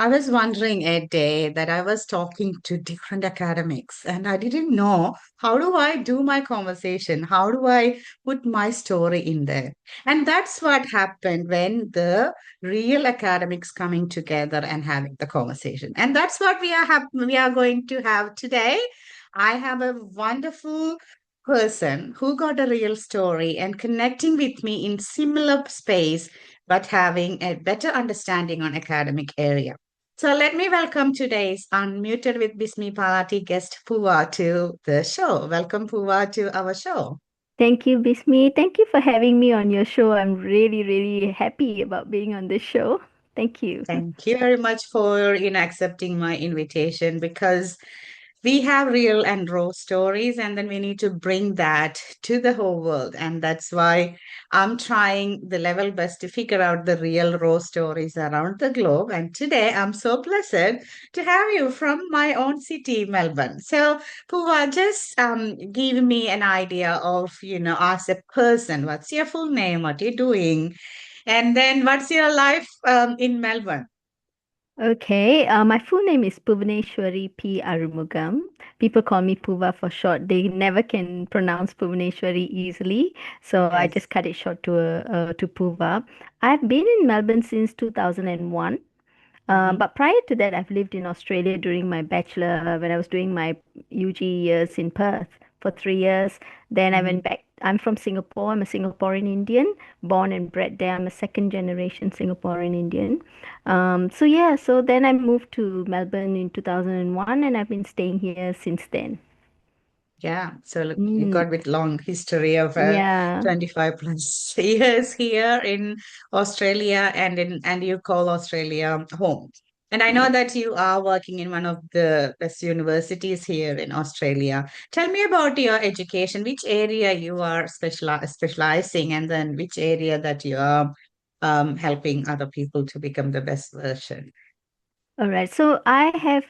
I was wondering a day that I was talking to different academics and I didn't know how do I do my conversation? How do I put my story in there? And that's what happened when the real academics coming together and having the conversation. And that's what we are going to have today. I have a wonderful person who got a real story and connecting with me in similar space but having a better understanding on academic area. So let me welcome today's Unmuted with Bismi Palati guest Puva to the show. Welcome Puva to our show. Thank you, Bismi. Thank you for having me on your show. I'm really, really happy about being on this show. Thank you. Thank you very much for accepting my invitation because we have real and raw stories and then we need to bring that to the whole world, and that's why I'm trying the level best to figure out the real raw stories around the globe. And today I'm so blessed to have you from my own city, Melbourne. So Puva, just give me an idea of as a person, what's your full name, what you're doing, and then what's your life in Melbourne. Okay, my full name is Puvaneswari P. Arumugam. People call me Puva for short. They never can pronounce Puvaneswari easily, so I Yes. just cut it short to Puva. I've been in Melbourne since 2001. Mhm. But prior to that, I've lived in Australia during my bachelor, when I was doing my UG years in Perth for 3 years. Then I Mhm. went back. I'm from Singapore. I'm a Singaporean Indian, born and bred there. I'm a second generation Singaporean Indian. So yeah, so then I moved to Melbourne in 2001, and I've been staying here since then. Yeah, so look, you Mm, got with long history of yeah. 25 plus years here in Australia, and you call Australia home. And I know Yes. that you are working in one of the best universities here in Australia. Tell me about your education, which area you are specializing, and then which area that you are helping other people to become the best version. All right. So I have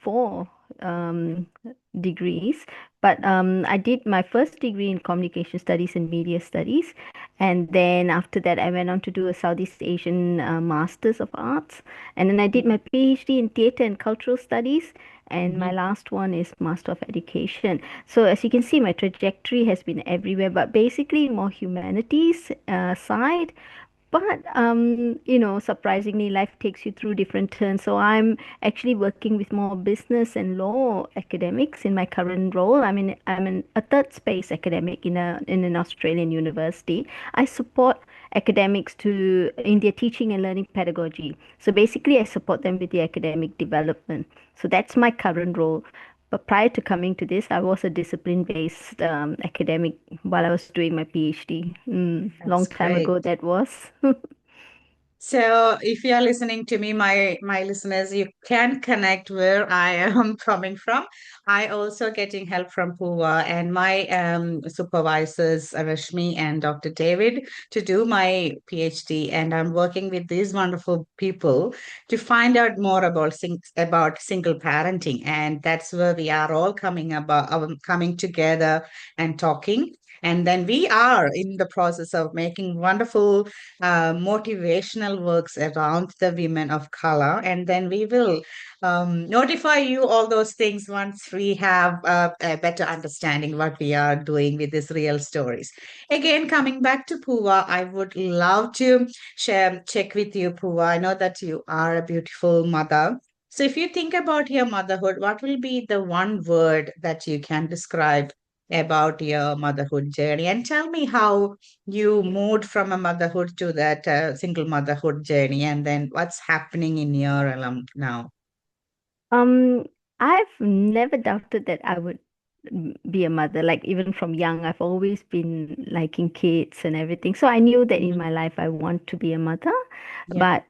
four um, degrees, but I did my first degree in communication studies and media studies, and then after that I went on to do a Southeast Asian Masters of Arts, and then I did my PhD in theatre and cultural studies, and my Mhm. last one is Master of Education. So as you can see, my trajectory has been everywhere, but basically more humanities side. But surprisingly, life takes you through different turns. So I'm actually working with more business and law academics in my current role. I'm a third space academic in an Australian university. I support academics to in their teaching and learning pedagogy. So basically, I support them with the academic development. So that's my current role. But prior to coming to this, I was a discipline-based academic while I was doing my PhD. That's Long time great. ago that was. So if you are listening to me, my listeners, you can connect where I am coming from. I also getting help from Puva and my supervisors, Rashmi and Dr. David, to do my PhD. And I'm working with these wonderful people to find out more about single parenting. And that's where we are all coming together and talking. And then we are in the process of making wonderful motivational works around the women of color. And then we will notify you all those things once we have a better understanding what we are doing with these real stories. Again, coming back to Puva, I would love to check with you, Puva. I know that you are a beautiful mother. So if you think about your motherhood, what will be the one word that you can describe about your motherhood journey? And tell me how you moved from a motherhood to that single motherhood journey, and then what's happening in your realm now. Um, I've never doubted that I would be a mother. Like even from young, I've always been liking kids and everything. So I knew that in Mhm. my life I want to be a mother. Yeah. But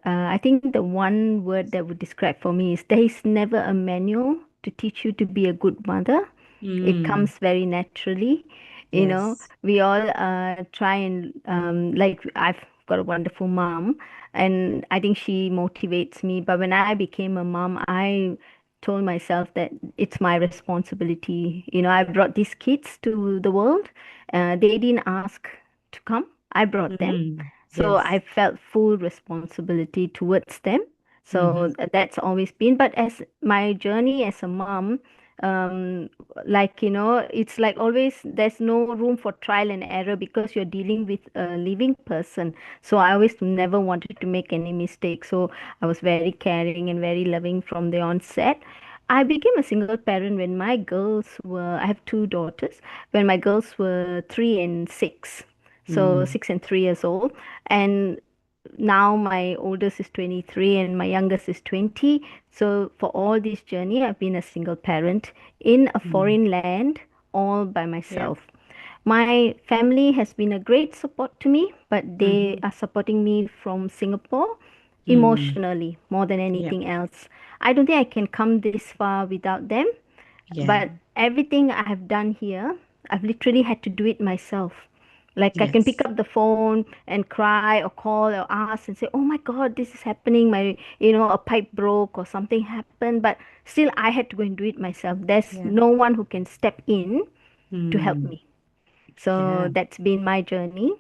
I think the one word that would describe for me is there is never a manual to teach you to be a good mother. It Mm. comes very naturally. Yes. We all try and like I've got a wonderful mom, and I think she motivates me. But when I became a mom, I told myself that it's my responsibility. I brought these kids to the world. They didn't ask to come. I brought them. Mm. So I Yes. felt full responsibility towards them. Mm-hmm. So that's always been. But as my journey as a mom, um, it's like always there's no room for trial and error because you're dealing with a living person. So I always never wanted to make any mistakes. So I was very caring and very loving from the onset. I became a single parent when my girls were, I have two daughters, when my girls were 3 and 6. So Mm. 6 and 3 years old. And now my oldest is 23 and my youngest is 20. So for all this journey, I've been a single parent in a Mm. foreign land all by Yeah. myself. My family has been a great support to me, but they Mm-hmm. are supporting me from Singapore Mm. emotionally more than Yeah. anything else. I don't think I can come this far without them, Yeah. but everything I have done here, I've literally had to do it myself. Like I can pick Yes. up the phone and cry or call or ask and say, "Oh my God, this is happening. A pipe broke or something happened." But still, I had to go and do it myself. There's Yeah. no one who can step in to help Mm. me. So Yeah. that's been my journey.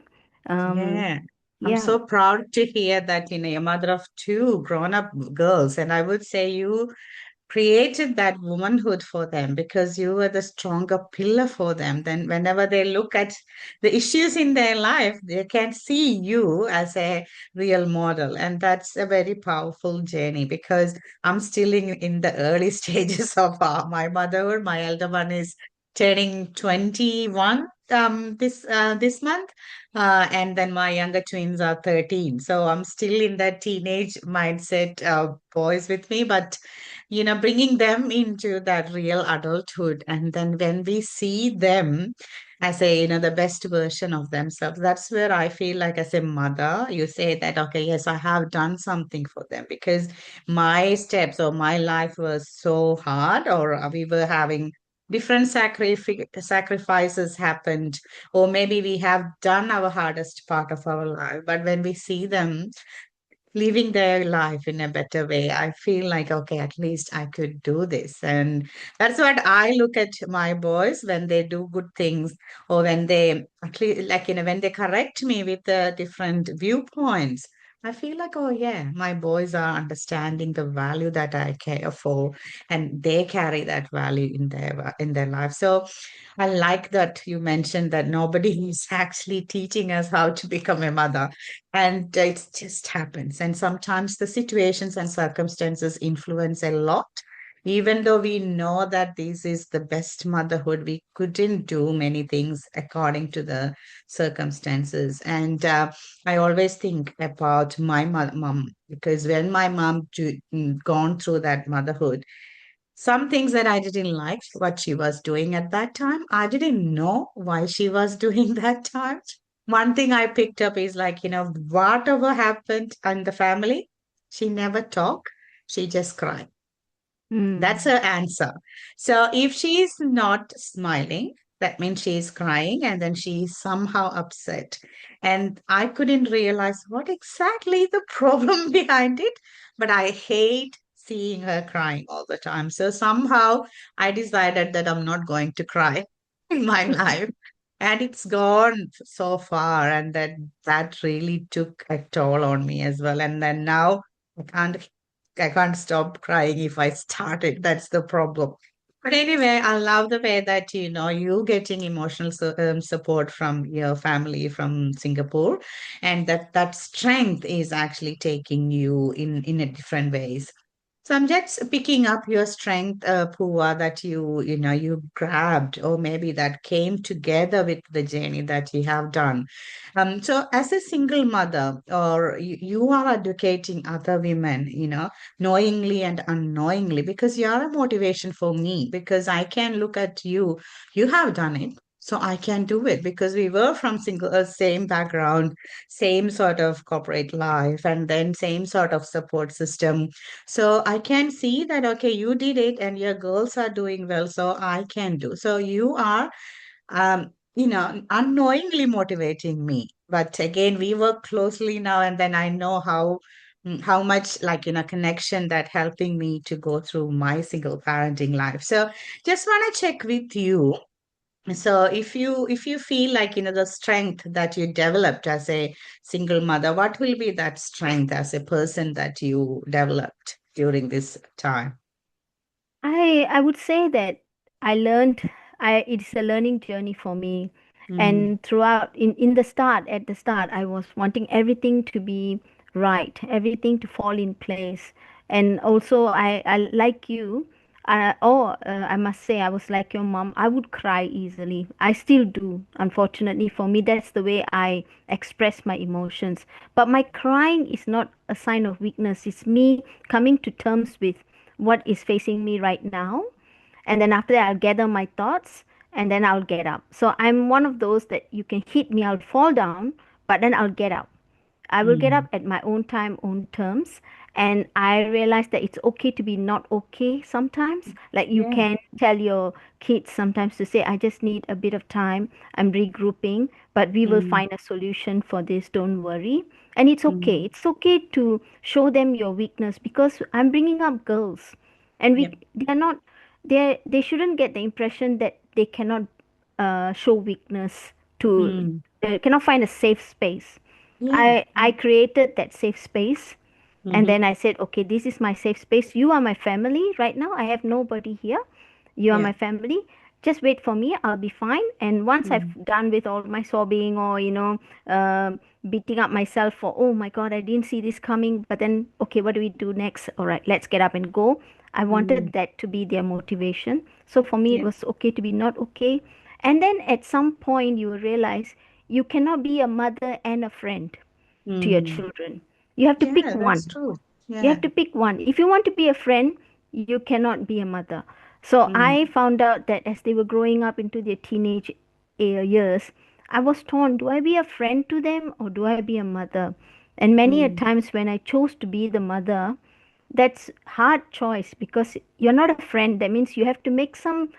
Um, Yeah. I'm yeah. so proud to hear that, you're a mother of two grown-up girls. And I would say you created that womanhood for them because you were the stronger pillar for them. Then, whenever they look at the issues in their life, they can see you as a real model. And that's a very powerful journey because I'm still in the early stages of my motherhood. My elder one is turning 21 this month, and then my younger twins are 13. So I'm still in that teenage mindset, boys with me, but bringing them into that real adulthood. And then when we see them as the best version of themselves, that's where I feel like as a mother, you say that, okay, yes, I have done something for them because my steps or my life was so hard, or we were having different sacrifices happened, or maybe we have done our hardest part of our life. But when we see them living their life in a better way, I feel like, okay, at least I could do this. And that's what I look at my boys when they do good things, or when they, at least, like, when they correct me with the different viewpoints. I feel like, oh, yeah, my boys are understanding the value that I care for, and they carry that value in their life. So I like that you mentioned that nobody is actually teaching us how to become a mother, and it just happens. And sometimes the situations and circumstances influence a lot. Even though we know that this is the best motherhood, we couldn't do many things according to the circumstances. And I always think about my mom, because when my mom gone through that motherhood, some things that I didn't like what she was doing at that time. I didn't know why she was doing that time. One thing I picked up is like, whatever happened in the family, she never talked. She just cried. That's Mm. her answer. So if she's not smiling, that means she's crying, and then she's somehow upset. And I couldn't realize what exactly the problem behind it, but I hate seeing her crying all the time. So somehow I decided that I'm not going to cry in my life. And it's gone so far, and that really took a toll on me as well. And then now I can't stop crying if I start it. That's the problem. But anyway, I love the way that you getting emotional support from your family from Singapore, and that strength is actually taking you in a different ways. So I'm just picking up your strength, Pooja, that you grabbed, or maybe that came together with the journey that you have done. So as a single mother, or you are educating other women, knowingly and unknowingly, because you are a motivation for me, because I can look at you. You have done it. So I can do it because we were from same background, same sort of corporate life, and then same sort of support system. So I can see that, okay, you did it and your girls are doing well. So I can do. So you are unknowingly motivating me. But again, we work closely now, and then I know how much like connection that helping me to go through my single parenting life. So just want to check with you. So if you feel like, the strength that you developed as a single mother, what will be that strength as a person that you developed during this time? I would say that I learned I it's a learning journey for me. Mm, And throughout in the start at the start I was wanting everything to be right, everything to fall in place. And also I like you. I must say I was like your mom. I would cry easily. I still do. Unfortunately for me, that's the way I express my emotions. But my crying is not a sign of weakness. It's me coming to terms with what is facing me right now. And then after that, I'll gather my thoughts and then I'll get up. So I'm one of those that you can hit me, I'll fall down, but then I'll get up. I will get up mm, at my own time, own terms. And I realize that it's okay to be not okay sometimes. Like you yeah. can tell your kids sometimes to say, I just need a bit of time. I'm regrouping, but we will Mm, find a solution for this. Don't worry. And it's okay. mm, It's okay to show them your weakness because I'm bringing up girls and yep. they are not, they shouldn't get the impression that they cannot show weakness to, Mm, cannot find a safe space. yeah. I created that safe space and Mm-hmm. then I said, okay, this is my safe space. You are my family right now. I have nobody here. You are Yeah. my family. Just wait for me. I'll be fine. And once I've Mm, done with all my sobbing or, beating up myself for, oh my God, I didn't see this coming. But then, okay, what do we do next? All right, let's get up and go. I wanted mm, that to be their motivation. So for me, it yeah. was okay to be not okay. And then at some point, you will realize you cannot be a mother and a friend to your Mm, children. You have to pick yeah, that's one. true. You Yeah. have to pick one. If you want to be a friend, you cannot be a mother. So I Mm, found out that as they were growing up into their teenage years, I was torn. Do I be a friend to them or do I be a mother? And many a mm, times when I chose to be the mother, that's hard choice because you're not a friend. That means you have to make some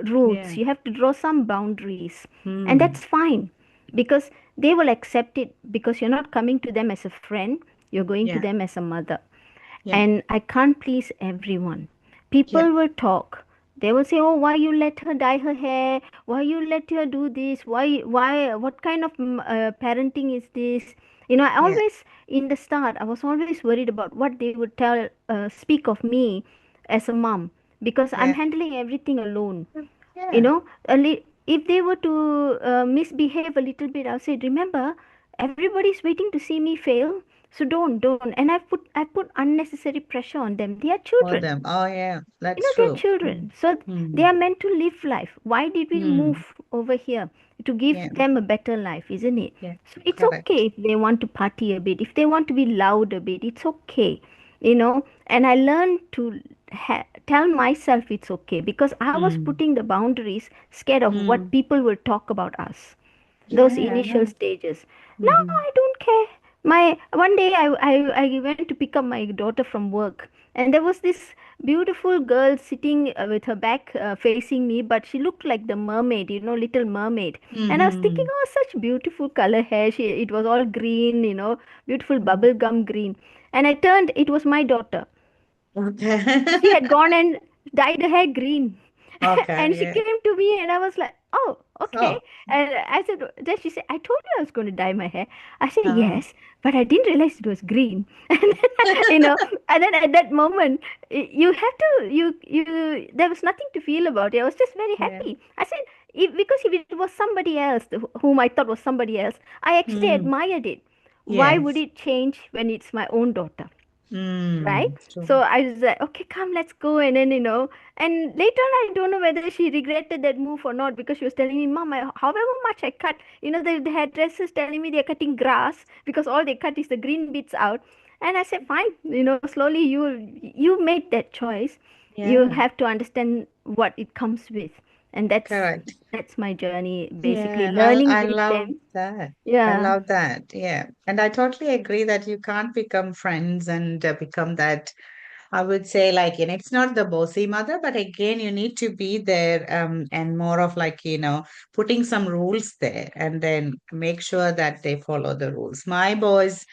rules. yeah. You have to draw some boundaries. And Mm, that's fine because they will accept it because you're not coming to them as a friend. You're going to yeah. them as a mother. Yeah. And I can't please everyone. Yeah. People will talk. They will say, "Oh, why you let her dye her hair? Why you let her do this? Why? What kind of parenting is this?" I Yeah. always in the start, I was always worried about what they would speak of me as a mom because I'm Yeah. handling everything alone. you Yeah. know if they were to misbehave a little bit, I'll say, remember, everybody's waiting to see me fail, so don't. And I put unnecessary pressure on them. They are For children. them. Oh, yeah. That's They're true. children, Mm, so they mm, are meant to live life. Why did we mm, move over here? To give yeah. them a better life, isn't it? Yeah. So it's Correct. okay if they want to party a bit, if they want to be loud a bit, it's okay. And I learned to tell myself it's okay because I was Mm, putting the boundaries, scared of what mm, people will talk about us, those yeah, I initial know. stages. Now Mm-hmm. I don't care. My one day I went to pick up my daughter from work, and there was this beautiful girl sitting with her back facing me, but she looked like the mermaid, Little Mermaid. And I was thinking, Mm-hmm. oh, such beautiful color hair. It was all green, beautiful Mm. bubble gum green. And I turned, it was my daughter. Okay. She had gone and dyed her hair green. Okay. And she Yeah. came to me and I was like, oh, okay. Oh. And I said, then she said, I told you I was going to dye my hair. I said, Oh. yes, but I didn't realize it was green. And then, and then at that moment, you have to, there was nothing to feel about it. I was just very Yeah. happy. I said, because if it was somebody else, whom I thought was somebody else, I actually Mm, admired it. Why would yes. it change when it's my own daughter? Right? True. So I was like, okay, come, let's go. And then, and later on, I don't know whether she regretted that move or not because she was telling me, Mom, however much I cut, the hairdressers telling me they're cutting grass because all they cut is the green bits out. And I said, fine, slowly you made that choice. You Yeah. have to understand what it comes with. And Correct. that's my journey, basically Yeah, I learning I with love them. that. I Yeah. love that. Yeah. And I totally agree that you can't become friends and become that. I would say, like, it's not the bossy mother, but again, you need to be there, and more of like, putting some rules there and then make sure that they follow the rules. My boys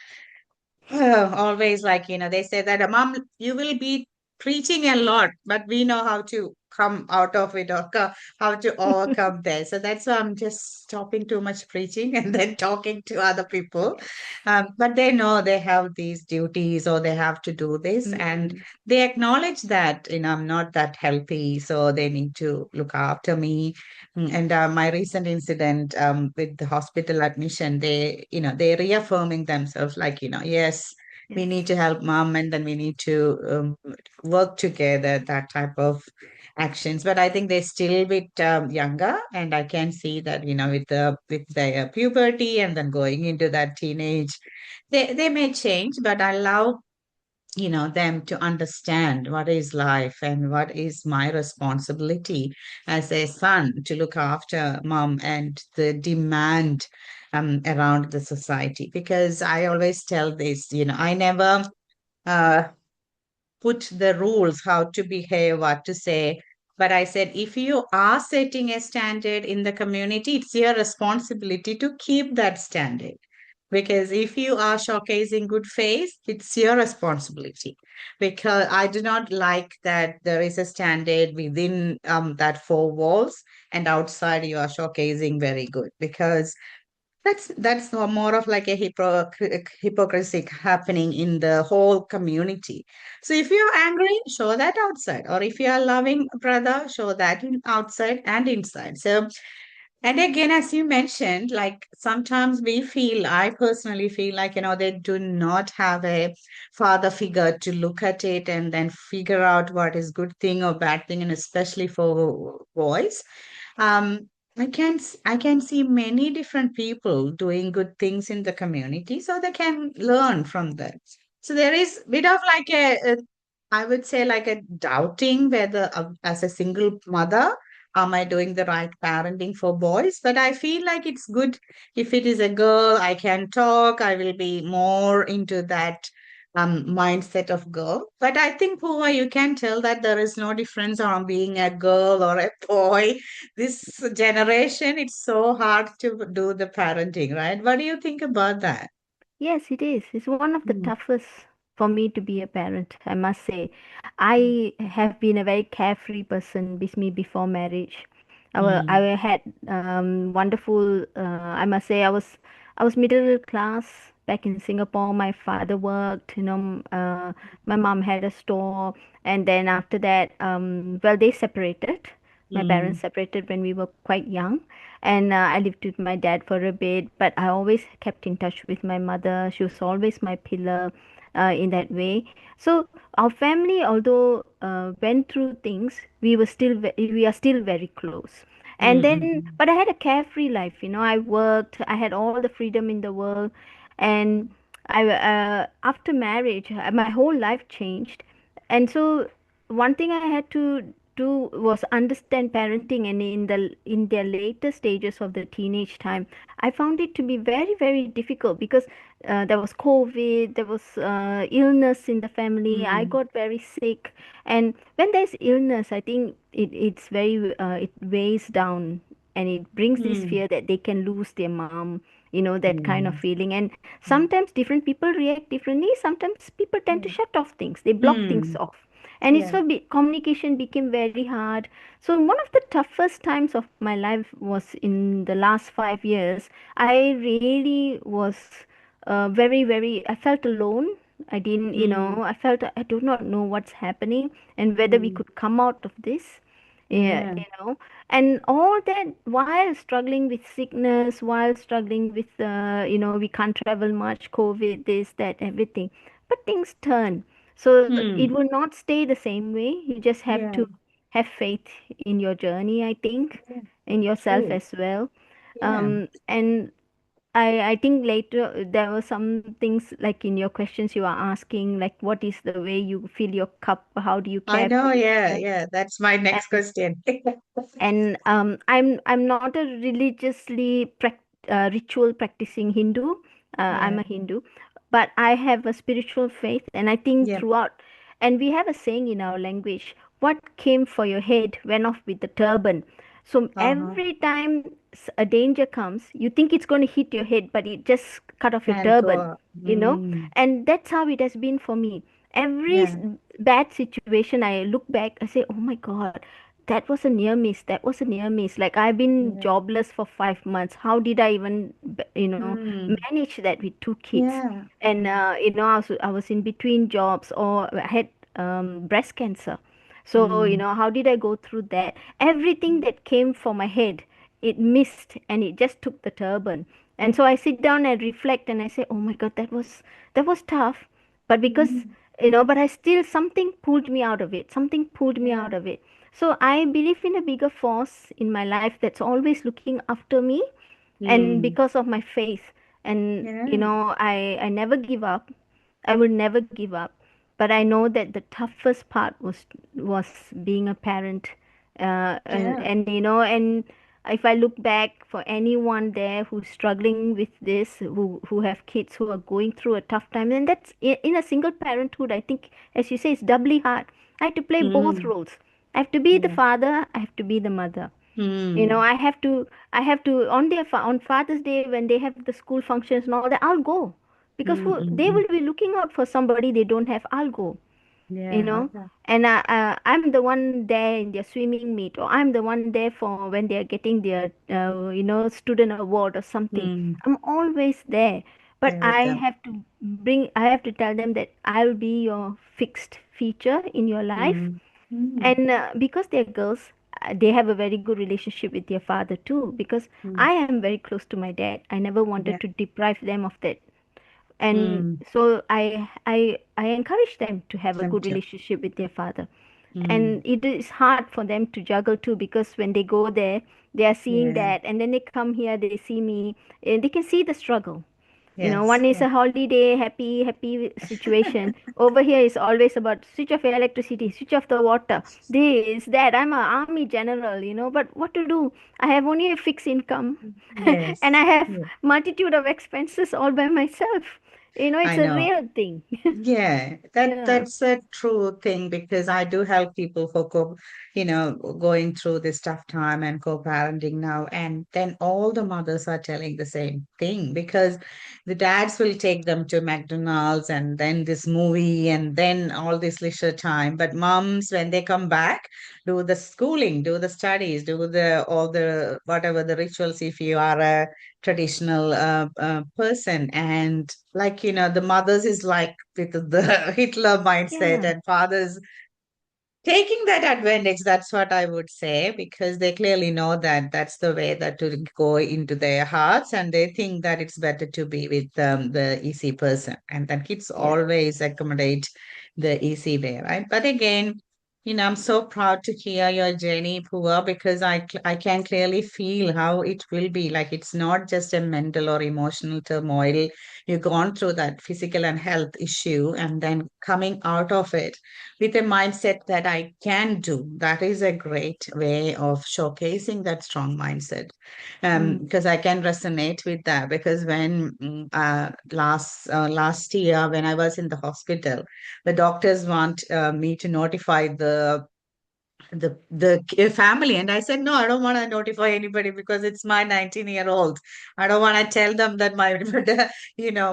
always like, they say that, Mom, you will be preaching a lot, but we know how to come out of it, or how to overcome there. So that's why I'm just stopping too much preaching and then talking to other people. But they know they have these duties or they have to do this, and Mm, they acknowledge that, I'm not that healthy, so they need to look after me. And my recent incident with the hospital admission, they reaffirming themselves, like, yes, we yes. need to help mom, and then we need to work together, that type of actions. But I think they're still a bit younger, and I can see that, with their puberty and then going into that teenage, they may change. But I love, them to understand what is life and what is my responsibility as a son, to look after mom, and the demand around the society. Because I always tell this, I never uh, put the rules how to behave, what to say. But I said, if you are setting a standard in the community, it's your responsibility to keep that standard. Because if you are showcasing good faith, it's your responsibility. Because I do not like that there is a standard within that four walls, and outside you are showcasing very good. Because that's more of like a hypocrisy happening in the whole community. So if you're angry, show that outside, or if you are loving brother, show that outside and inside. So, and again, as you mentioned, like sometimes I personally feel like, they do not have a father figure to look at it and then figure out what is good thing or bad thing, and especially for boys. Um, I can see many different people doing good things in the community, so they can learn from that. So there is bit of like I would say, like a doubting whether, as a single mother, am I doing the right parenting for boys? But I feel like it's good. If it is a girl, I can talk. I will be more into that mindset of girl. But I think, Pooja, you can tell that there is no difference on being a girl or a boy. This generation, it's so hard to do the parenting, right? What do you think about that? Yes, it is. It's one of the Mm, toughest for me to be a parent, I must say. mm, I have been a very carefree person with me before marriage. I mm, had wonderful. I must say, I was middle class back in Singapore. My father worked. My mom had a store, and then after that, well, they separated. My parents mm, separated when we were quite young, and I lived with my dad for a bit, but I always kept in touch with my mother. She was always my pillar in that way. So our family, although went through things, we are still very close. And mm, then, mm, but I had a carefree life. I worked. I had all the freedom in the world, and I after marriage, my whole life changed. And so one thing I had to do was understand parenting, and in their later stages of the teenage time, I found it to be very, very difficult because there was COVID, there was illness in the family. I mm, got very sick, and when there's illness, I think it weighs down, and it brings this mm, fear that they can lose their mom, that kind of mm, feeling. And mm, sometimes different people react differently. Sometimes people tend to mm, shut off things, they block things mm, off, and yeah. communication became very hard. So one of the toughest times of my life was in the last 5 years. I really was very, very, I felt alone. I didn't, Mm, I felt I do not know what's happening and whether we mm, could come out of this. Yeah, yeah. and all that while struggling with sickness, while struggling with, we can't travel much, COVID, this, that, everything. But things turn. So it Mm, will not stay the same way. You just have yeah. to have faith in your journey, I think, Yeah. in yourself True. as well. Yeah. And I think later there were some things like in your questions you are asking, like what is the way you fill your cup? How do you I care for know. Yeah. yourself? Yeah. That's my next And question. I'm not a ritual practicing Hindu. I'm Yeah. a Hindu, but I have a spiritual faith, and I think Yeah. throughout, and we have a saying in our language: "What came for your head went off with the turban." So Uh-huh. every time a danger comes, you think it's going to hit your head, but it just cut off your Can turban, go. you know. Mm, And that's how it has been for me. Every yeah. bad situation, I look back, I say, oh my God, that was a near miss. That was a near miss. Like I've been Yeah. jobless for 5 months. How did I even, Mm. manage that with two kids? Yeah. And I was in between jobs, or I had breast cancer. So Mm. how did I go through that? Everything that came for my head, it missed, and it just took the turban. And so I sit down and reflect, and I say, oh my God, that was tough. But because Mm. but I still, something pulled me out of it. Something pulled me Yeah. out of it. So I believe in a bigger force in my life that's always looking after me, and Mm. because of my faith. And Yeah. I never give up. I will never give up. But I know that the toughest part was being a parent. and, Yeah. and you know and if I look back, for anyone there who's struggling with this, who have kids who are going through a tough time, and that's in a single parenthood, I think, as you say, it's doubly hard. I have to play both Mm. roles. I have to be the Yeah. father, I have to be the mother. Mm. I have to on on Father's Day, when they have the school functions and all that, I'll go, because Mm. Mm. they Mm. will be looking out for somebody they don't have. I'll go, you Yeah. know Yeah. and I'm the one there in their swimming meet, or I'm the one there for when they are getting their student award or something. Mm. I'm always there. But There with I them. have to tell them that I'll be your fixed feature in your life. Mm. Mm. And because they're girls, they have a very good relationship with their father too, because Mm. I am very close to my dad. I never wanted Yeah. to deprive them of that. And Mm. so I encourage them to have a Them good too. relationship with their father. Mm. And it is hard for them to juggle too, because when they go there, they are seeing Yeah. that, and then they come here, they see me, and they can see the struggle. Yes. One is Yeah. a holiday, happy situation. Over here is always about switch off your electricity, switch off the water, this, that. I'm an army general, but what to do? I have only a fixed income, and Yes. I have Yeah. multitude of expenses all by myself. It's I a know. real thing. Yeah, Yeah, that's a true thing because I do help people for going through this tough time and co-parenting now. And then all the mothers are telling the same thing because the dads will take them to McDonald's and then this movie and then all this leisure time. But moms, when they come back, do the schooling, do the studies, do the all the whatever the rituals if you are a traditional person. And like the mothers is like with the Hitler mindset, yeah, and fathers taking that advantage. That's what I would say, because they clearly know that that's the way that to go into their hearts, and they think that it's better to be with the easy person, and then kids yeah. always accommodate the easy way, right? But again, I'm so proud to hear your journey, Pua, because I can clearly feel how it will be. Like it's not just a mental or emotional turmoil. You've gone through that physical and health issue, and then coming out of it with a mindset that I can do. That is a great way of showcasing that strong mindset. Mm. Because I can resonate with that. Because when last year when I was in the hospital, the doctors want me to notify the family, and I said no, I don't want to notify anybody because it's my 19-year-old. I don't want to tell them that my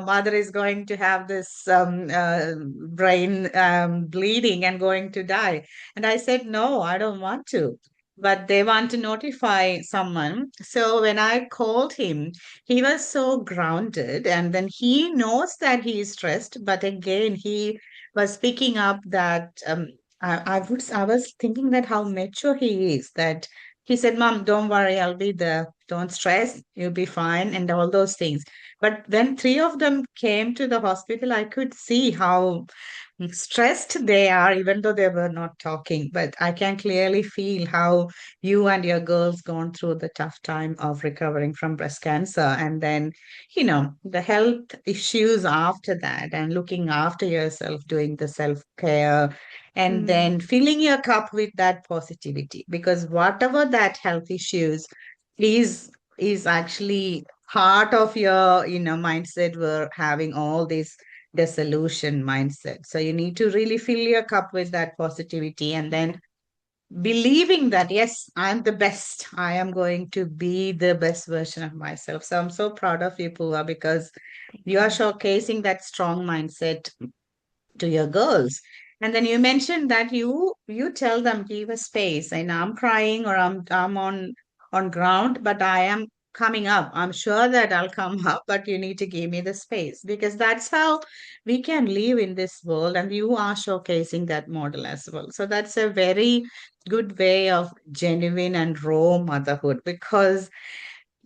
mother is going to have this brain bleeding and going to die. And I said no, I don't want to, but they want to notify someone. So when I called him, he was so grounded, and then he knows that he is stressed, but again he was picking up that I was thinking that how mature he is, that he said, Mom, don't worry, I'll be there. Don't stress, you'll be fine, and all those things. But when three of them came to the hospital, I could see how stressed they are, even though they were not talking. But I can clearly feel how you and your girls gone through the tough time of recovering from breast cancer, and then, the health issues after that, and looking after yourself, doing the self-care, and Mm. then filling your cup with that positivity. Because whatever that health issues is actually part of your mindset, we're having all this dissolution mindset. So you need to really fill your cup with that positivity, and then believing that, yes, I'm the best. I am going to be the best version of myself. So I'm so proud of you, Pua, because Thank you are you. showcasing that strong mindset to your girls. And then you mentioned that you tell them give a space, and I'm crying or I'm on ground, but I am coming up. I'm sure that I'll come up, but you need to give me the space because that's how we can live in this world. And you are showcasing that model as well. So that's a very good way of genuine and raw motherhood because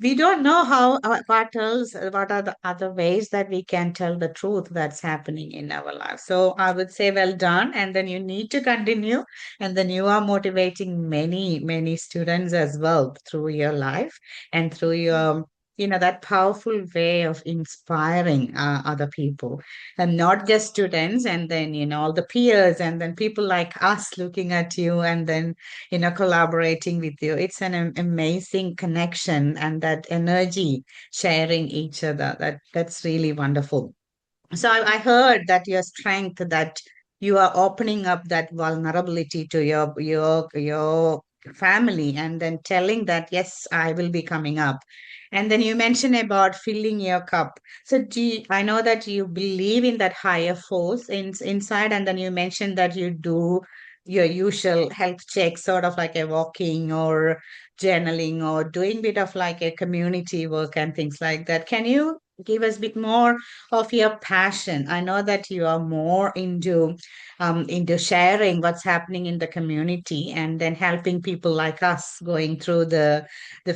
we don't know how what are the other ways that we can tell the truth that's happening in our life. So I would say well done, and then you need to continue, and then you are motivating many students as well through your life and through your that powerful way of inspiring other people, and not just students, and then all the peers, and then people like us looking at you, and then collaborating with you. It's an amazing connection and that energy sharing each other. That's really wonderful. So I heard that your strength, that you are opening up that vulnerability to your family, and then telling that yes, I will be coming up. And then you mentioned about filling your cup. So I know that you believe in that higher force inside, and then you mentioned that you do your usual health checks, sort of like a walking or journaling or doing bit of like a community work and things like that. Can you give us a bit more of your passion? I know that you are more into sharing what's happening in the community, and then helping people like us going through the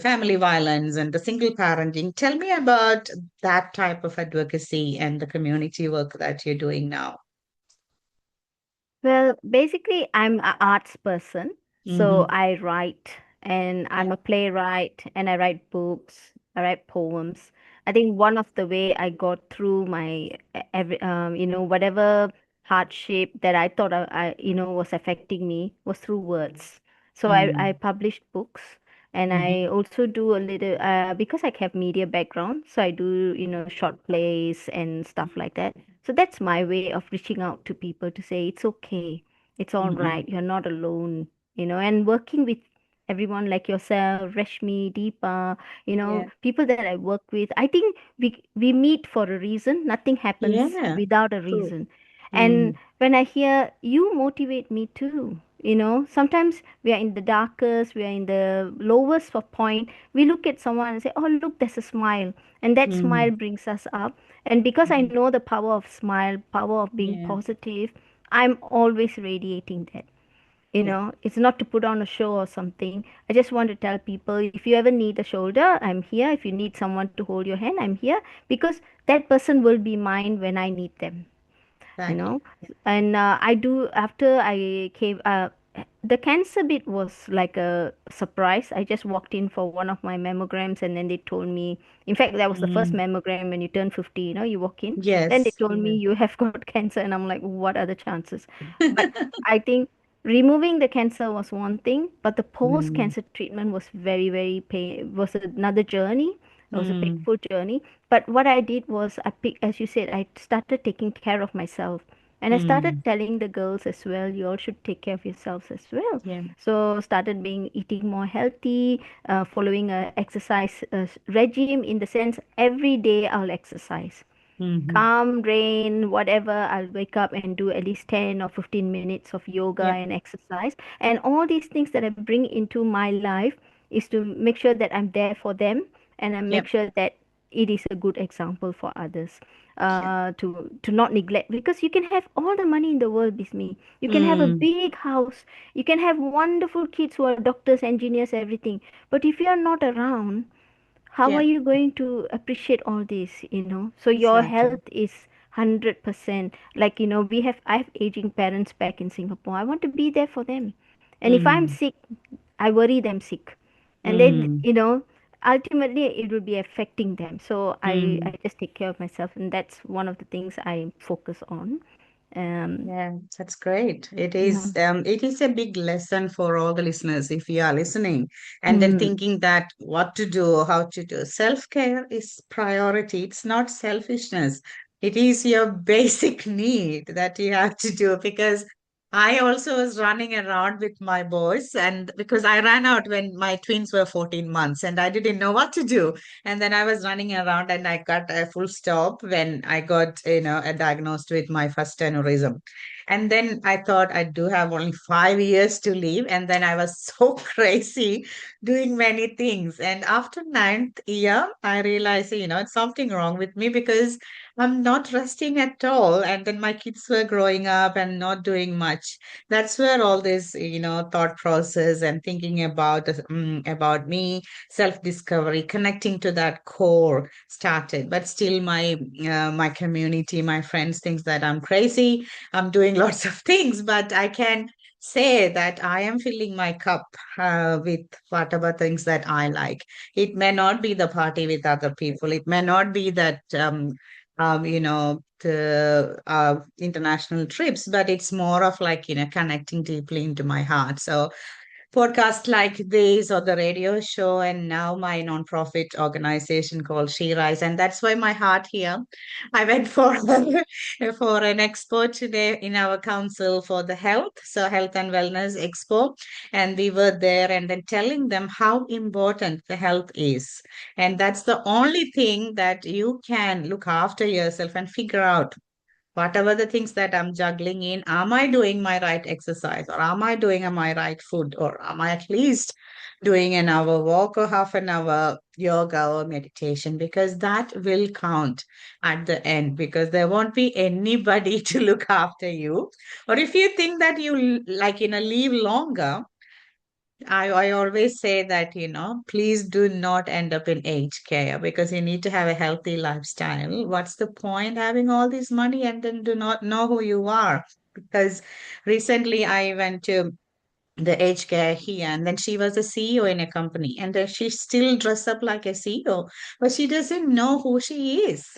family violence and the single parenting. Tell me about that type of advocacy and the community work that you're doing now. Well, basically, I'm an arts person. So Mm-hmm. I write, and I'm Yeah. a playwright, and I write books, I write poems. I think one of the way I got through my whatever hardship that I thought was affecting me was through words. So I Mm-hmm. published books, and I Mm-hmm. also do a little because I have media background, so I do short plays and stuff like that. So that's my way of reaching out to people to say it's okay, it's all Mm-hmm. right, you're not alone, and working with everyone like yourself, Rashmi, Deepa, Yeah. people that I work with. I think we meet for a reason. Nothing happens Yeah. without a True. reason. And Mm. when I hear you motivate me too, sometimes we are in the darkest, we are in the lowest of point. We look at someone and say, "Oh, look, there's a smile," and that smile Mm. brings us up. And because I Mm. know the power of smile, power of being Yeah. positive, I'm always radiating that. Yeah. It's not to put on a show or something. I just want to tell people if you ever need a shoulder, I'm here. If you need someone to hold your hand, I'm here because that person will be mine when I need them you Exactly. know and I do after I came the cancer bit was like a surprise. I just walked in for one of my mammograms, and then they told me, in fact, that was the first Mm. mammogram when you turn 50, you walk in. Then they Yes. told me Yeah. you have got cancer, and I'm like, what are the chances? But I think removing the cancer was one thing, but the post Mm. cancer treatment was very pain, was another journey. It was a Mm. painful journey. But what I did was as you said, I started taking care of myself. And I started Mm. telling the girls as well, you all should take care of yourselves as well. Yeah. So started being eating more healthy, following a exercise regime, in the sense every day I'll exercise. Mm-hmm. Calm, rain, whatever, I'll wake up and do at least 10 or 15 minutes of yoga Yep. and exercise. And all these things that I bring into my life is to make sure that I'm there for them, and I make Yep. sure that it is a good example for others. Yep. To not neglect, because you can have all the money in the world with me. You can have a Mm. big house. You can have wonderful kids who are doctors, engineers, everything. But if you are not around, how are Yep. you going to appreciate all this, so your Exactly. health is 100%. Like, I have aging parents back in Singapore. I want to be there for them. And if I'm Mm. sick, I worry them sick. And then, Mm. ultimately it will be affecting them. So I Mm. just take care of myself, and that's one of the things I focus on. um Yeah, that's great. yeah. It is a big lesson for all the listeners if you are listening and then Mm, thinking that what to do, how to do. Self-care is priority. It's not selfishness. It is your basic need that you have to do because I also was running around with my boys, and because I ran out when my twins were 14 months and I didn't know what to do. And then I was running around and I got a full stop when I got, diagnosed with my first aneurysm. And then I thought I do have only 5 years to live. And then I was so crazy doing many things. And after ninth year, I realized, it's something wrong with me because I'm not resting at all. And then my kids were growing up and not doing much. That's where all this, thought process and thinking about me, self-discovery, connecting to that core started. But still, my community, my friends thinks that I'm crazy. I'm doing lots of things, but I can say that I am filling my cup with whatever things that I like. It may not be the party with other people. It may not be that the international trips, but it's more of like, connecting deeply into my heart. So podcasts like this or the radio show and now my nonprofit organization called She Rise. And that's why my heart here. I went for for an expo today in our council for the health, so health and wellness expo. And we were there and then telling them how important the health is. And that's the only thing that you can look after yourself and figure out whatever the things that I'm juggling in, am I doing my right exercise or am I doing my right food or am I at least doing an hour walk or half an hour yoga or meditation? Because that will count at the end because there won't be anybody to look after you. Or if you think that you like, live longer, I always say that, please do not end up in aged care because you need to have a healthy lifestyle. What's the point having all this money and then do not know who you are? Because recently I went to the aged care here and then she was a CEO in a company and then she still dressed up like a CEO, but she doesn't know who she is.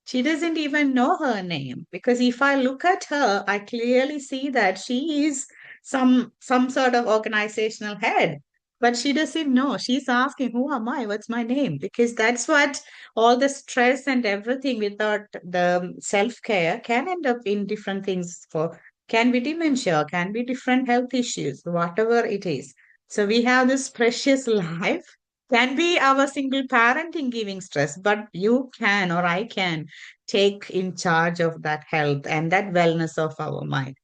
She doesn't even know her name because if I look at her, I clearly see that she is some sort of organizational head. But she doesn't know. She's asking, "Who am I? What's my name?" Because that's what all the stress and everything without the self-care can end up in different things for can be dementia, can be different health issues, whatever it is. So we have this precious life can be our single parenting giving stress, but you can or I can take in charge of that health and that wellness of our mind.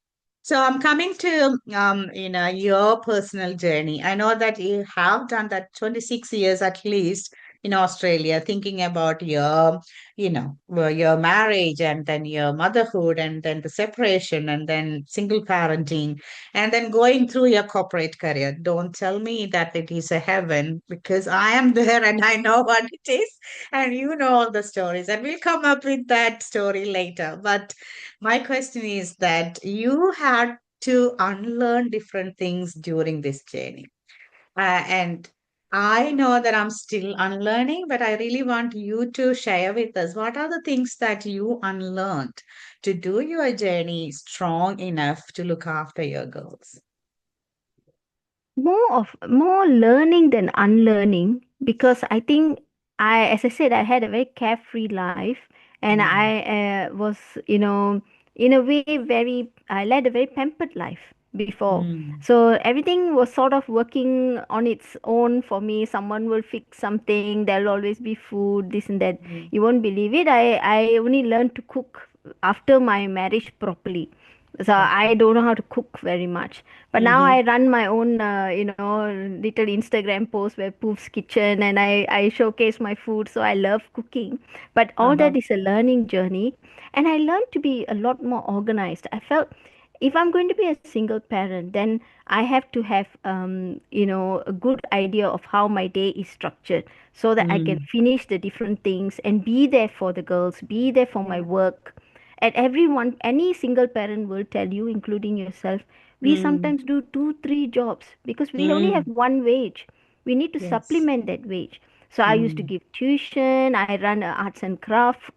So I'm coming to your personal journey. I know that you have done that 26 years at least in Australia, thinking about your marriage and then your motherhood and then the separation and then single parenting and then going through your corporate career. Don't tell me that it is a heaven because I am there and I know what it is and you know all the stories and we'll come up with that story later. But my question is that you had to unlearn different things during this journey. And I know that I'm still unlearning, but I really want you to share with us what are the things that you unlearned to do your journey strong enough to look after your girls. More learning than unlearning because I think as I said, I had a very carefree life, and Mm, was, in a way, very I led a very pampered life before. mm, So everything was sort of working on its own for me. Someone will fix something, there'll always be food, this and that. mm. You won't believe it. I only learned to cook after my marriage properly. So Okay. I don't know how to cook very much. But now Mm-hmm. I run my own, little Instagram post where Poof's Kitchen, and I showcase my food. So I love cooking. But all Uh-huh. that is a learning journey. And I learned to be a lot more organized. I felt if I'm going to be a single parent, then I have to have, a good idea of how my day is structured so that I can Mm. finish the different things and be there for the girls, be there for my Yeah. work. And everyone, any single parent will tell you, including yourself, we Mm. sometimes do two, three jobs because we only have Mm. one wage. We need to Yes. supplement that wage. So I used to Mm. give tuition. I run an arts and craft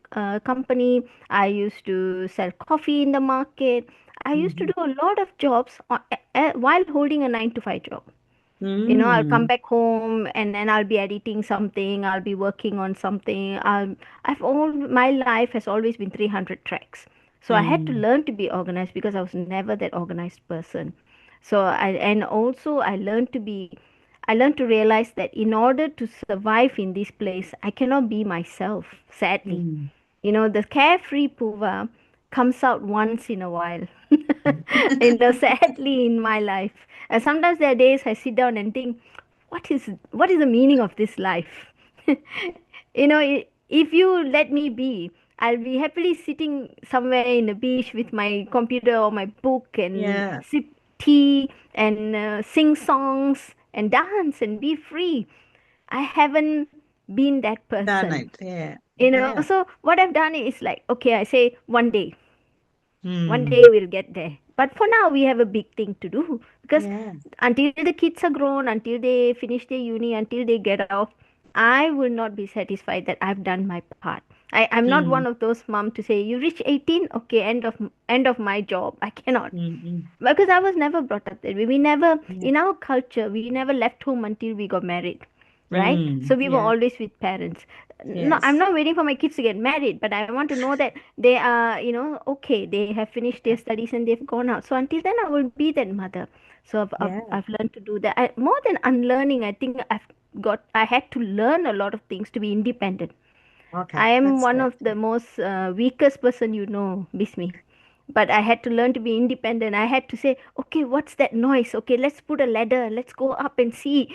company. I used to sell coffee in the market. I used to Mm-hmm. do a lot of jobs while holding a 9 to 5 job. I'll come Mm. back home and then I'll be editing something. I'll be working on something. I've all my life has always been 300 tracks. So I had to Mm. learn to be organized because I was never that organized person. So and also I learned to realize that in order to survive in this place, I cannot be myself, sadly. Mm. The carefree Puva comes out once in a while. Sadly in my life. And sometimes there are days I sit down and think, what is the meaning of this life? If you let me be, I'll be happily sitting somewhere in a beach with my computer or my book and Yeah, sip tea and sing songs and dance and be free. I haven't been that done person. it. Yeah, yeah. So what I've done is like, okay, I say one day Mm. we'll get there. But for now, we have a big thing to do because Yeah, until the kids are grown, until they finish their uni, until they get out, I will not be satisfied that I've done my part. I'm not one mm. of those mom to say you reach 18, okay, end of my job. I cannot Mm. Mm. because I was never brought up that way. We never, Yeah. in our culture, we never left home until we got married, right? Mm. So we were Yeah. always with parents. No, I'm Yes. not waiting for my kids to get married, but I want to know that they are, okay, they have finished their studies and they've gone out. So until then, I will be that mother. So Yeah. I've learned to do that. More than unlearning, I think I had to learn a lot of things to be independent. Okay. I am That's one good. of the most weakest person Bismi. But I had to learn to be independent. I had to say, okay, what's that noise? Okay, let's put a ladder. Let's go up and see.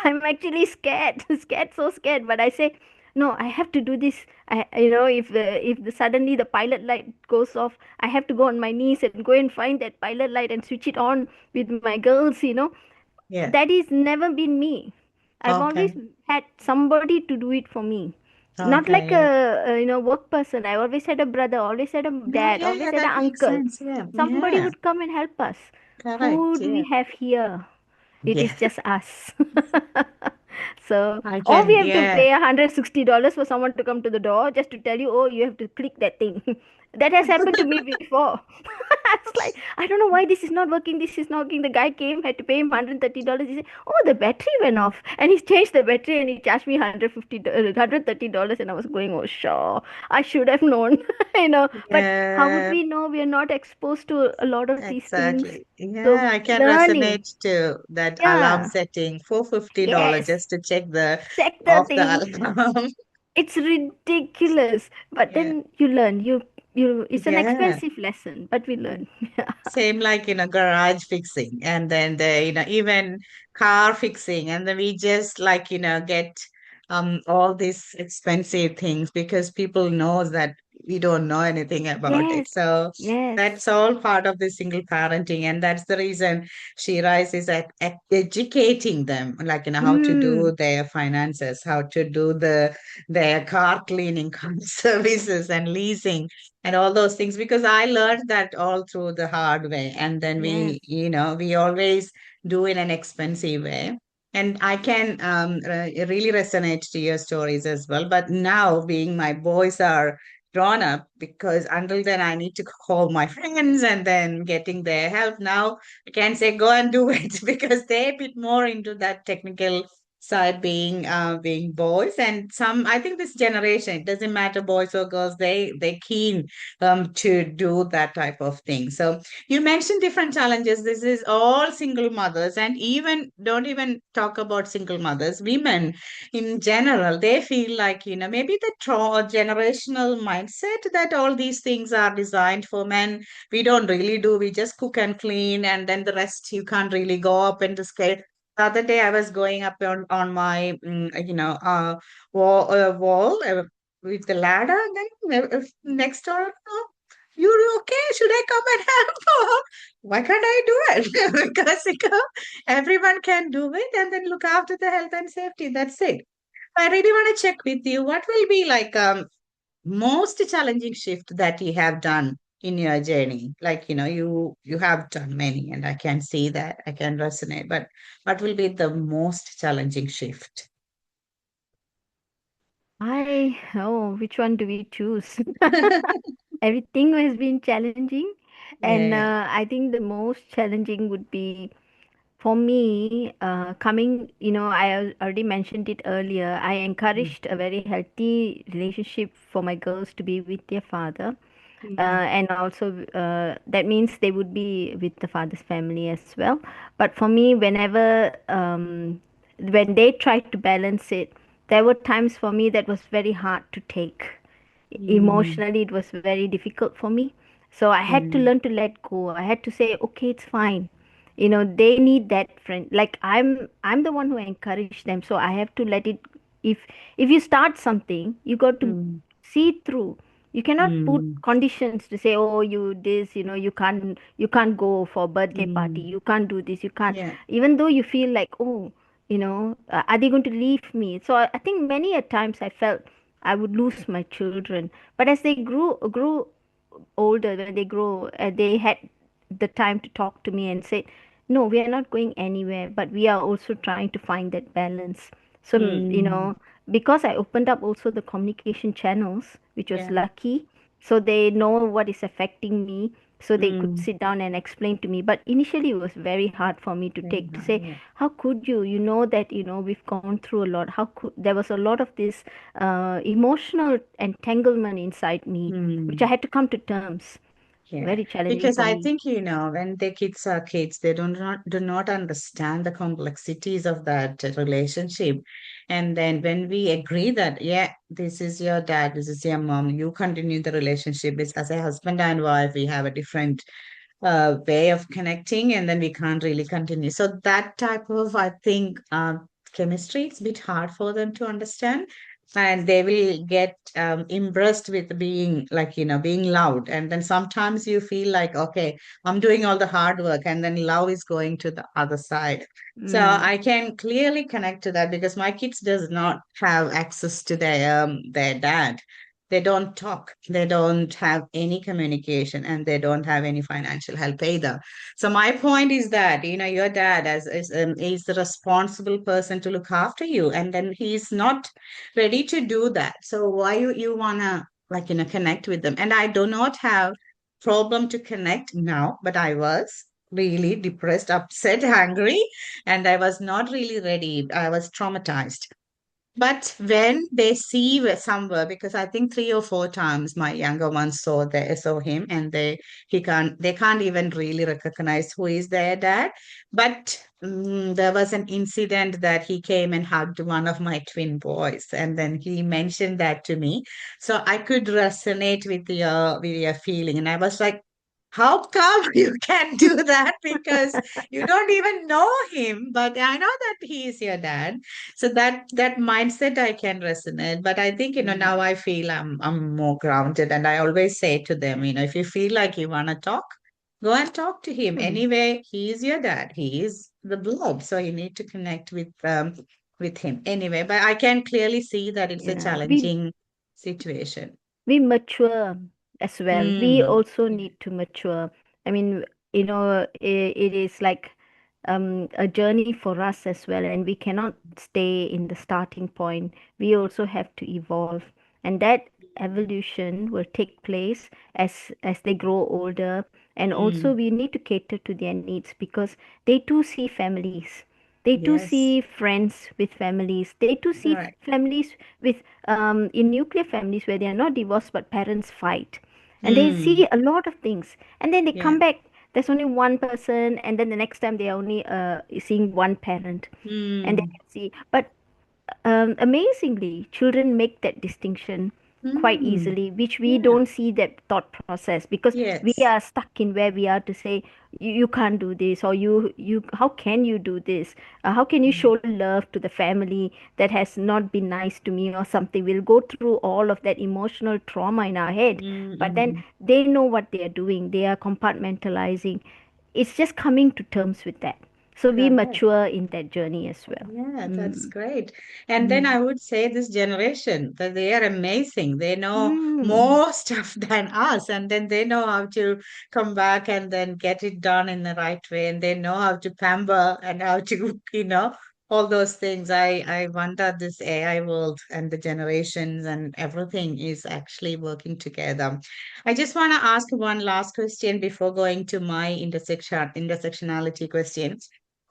I'm actually scared, scared, so scared. But I say, no, I have to do this. If suddenly the pilot light goes off, I have to go on my knees and go and find that pilot light and switch it on with my girls. Yeah. That is never been me. I've always Okay. had somebody to do it for me. Not like Okay. Yeah. a work person. I always had a brother, always had a Yeah. dad, Yeah. always Yeah. had an That makes uncle. sense. Yeah. Somebody Yeah. would come and help us. Correct. Who do Yeah. we have here? It is Yeah. just us. So, I or we can. have to Yeah. pay $160 for someone to come to the door just to tell you, oh, you have to click that thing. That has happened to me before. I was like, I don't know why this is not working. This is not working. The guy came, had to pay him $130. He said, oh, the battery went off. And he changed the battery and he charged me $130. And I was going, oh, sure. I should have known, But how would Yeah. we know? We are not exposed to a lot of these things. Exactly. Yeah. So I can learning. resonate to that alarm Yeah. setting for $50 Yes. just to check the Check the off the thing. alarm. It's ridiculous. But Yeah. then you learn. It's an Yeah. expensive lesson, but we learn. Yeah. Same like garage fixing and then the even car fixing, and then we just like get all these expensive things because people knows that we don't know anything about it. Yes. So Yes. that's all part of the single parenting, and that's the reason Shiraz is at educating them, like how to Hmm. do their finances, how to do their car cleaning, car services and leasing and all those things, because I learned that all through the hard way. And then Yes. we always do in an expensive way. And I can really resonate to your stories as well. But now, being my boys are grown up, because until then I need to call my friends and then getting their help. Now I can say go and do it because they're a bit more into that technical side, being boys. And some, I think this generation, it doesn't matter boys or girls, they keen to do that type of thing. So you mentioned different challenges. This is all single mothers, and even don't even talk about single mothers. Women in general, they feel like maybe the generational mindset that all these things are designed for men. We don't really do. We just cook and clean, and then the rest you can't really go up in the scale. The other day I was going up on my wall with the ladder. Then next door, "Oh, you're okay? Should I come and help?" Why can't I do it? Because everyone can do it and then look after the health and safety. That's it. I really want to check with you. What will be like most challenging shift that you have done in your journey? Like you have done many, and I can see that, I can resonate. But what will be the most challenging shift? Which one do we choose? Everything has been challenging. And Yeah. I think the most challenging would be for me, coming, already mentioned it earlier. I Mm. encouraged a very healthy relationship for my girls to be with their father. Mm, and also that means they would be with the father's family as well. But for me, whenever when they tried to balance it, there were times for me that was very hard to take. mm, Emotionally, it was very difficult for me. So I had to mm, learn to let go. I had to say, okay, it's fine. You know, they need that friend. Like I'm the one who encouraged them. So I have to let it. If if you start something, you got to mm, see it through. You cannot put mm, conditions to say, oh, you this, you can't go for birthday party. mm. You can't do this. You can't. Yeah. Even though you feel like, oh, are they going to leave me? So I think many a times I felt I would lose my children. But as they grew older, when they grow, they had the time to talk to me and say, "No, we are not going anywhere, but we are also trying to find that balance." So, Mm, because I opened up also the communication channels, which was yeah. lucky, so they know what is affecting me, so they could Mm, sit down and explain to me. But initially, it was very hard for me to very take to hard. say, Yeah. how could you? You know that we've gone through a lot. How could there was a lot of this emotional entanglement inside me, which I Mm. had to come to terms. Yeah, Very challenging because for I me. think, when the kids are kids, they do not understand the complexities of that relationship. And then when we agree that, yeah, this is your dad, this is your mom, you continue the relationship. It's as a husband and wife, we have a different way of connecting, and then we can't really continue. So that type of, I think, chemistry, it's a bit hard for them to understand. And they will get impressed with being like, being loud. And then sometimes you feel like, okay, I'm doing all the hard work, and then love is going to the other side. So Mm, I can clearly connect to that because my kids does not have access to their dad. They don't talk, they don't have any communication, and they don't have any financial help either. So my point is that, your dad is the responsible person to look after you, and then he's not ready to do that. So why you wanna, like, connect with them? And I do not have problem to connect now, but I was really depressed, upset, angry, and I was not really ready. I was traumatized. But when they see somewhere, because I think 3 or 4 times my younger ones saw him, and they can't even really recognize who is their dad. But there was an incident that he came and hugged one of my twin boys, and then he mentioned that to me. So I could resonate with your feeling, and I was like, how come you can do that? Because you don't even know him, but I know that he is your dad. So that mindset I can resonate. But I think, now mm, I feel I'm more grounded, and I always say to them, if you feel like you want to talk, go and talk to him. mm. Anyway, he is your dad. He is the blood, so you need to connect with him anyway. But I can clearly see that it's a Yeah, we challenging situation. we mature as well. We Mm, also need to mature. I mean, it is like a journey for us as well, and we cannot stay in the starting point. We also have to evolve, and that evolution will take place as they grow older. And also, mm, we need to cater to their needs because they too see families. They too yes, see friends with families. They too see right. families with in nuclear families where they are not divorced but parents fight, and they Mm, see a lot of things, and then they yeah. come back. There's only one person, and then the next time they are only seeing one parent, and they Mm, can see. But amazingly, children make that distinction quite mm, easily, which we yeah. don't see that thought process because we Yes. are stuck in where we are to say you can't do this, or you how can you do this? How can you show love to the family that has not been nice to me or something? We'll go through all of that emotional trauma in our head, but then Mm-mm. they know what they are doing. They are compartmentalizing. It's just coming to terms with that. So we Correct. mature in that journey as well. Yeah, that's Mm. great. And then Mm. I would say this generation that they are amazing. They know Mm. more stuff than us, and then they know how to come back and then get it done in the right way, and they know how to pamper and how to, all those things. I wonder this AI world and the generations and everything is actually working together. I just want to ask one last question before going to my intersectionality question.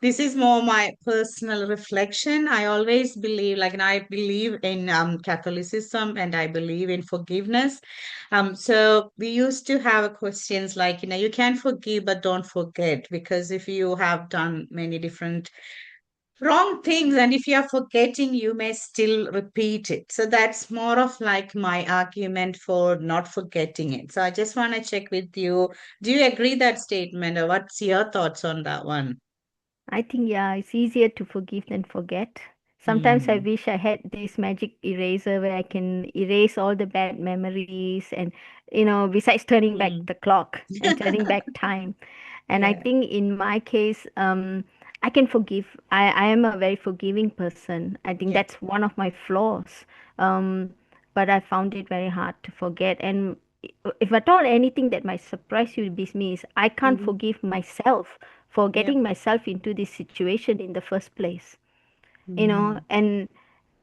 This is more my personal reflection. I always believe, like, and I believe in Catholicism, and I believe in forgiveness. So we used to have questions like, you can forgive, but don't forget, because if you have done many different wrong things, and if you are forgetting, you may still repeat it. So that's more of like my argument for not forgetting it. So I just want to check with you. Do you agree that statement, or what's your thoughts on that one? I think, yeah, it's easier to forgive than forget. Sometimes I Mm, wish I had this magic eraser where I can erase all the bad memories and, besides turning back mm. the clock and turning back time. And I Yeah. think in my case, I can forgive. I am a very forgiving person. I think Yeah. that's one of my flaws. Um, but I found it very hard to forget. And if at all anything that might surprise you with me is I can't Mhm. forgive myself for Yep. getting myself into this situation in the first place. Mm, And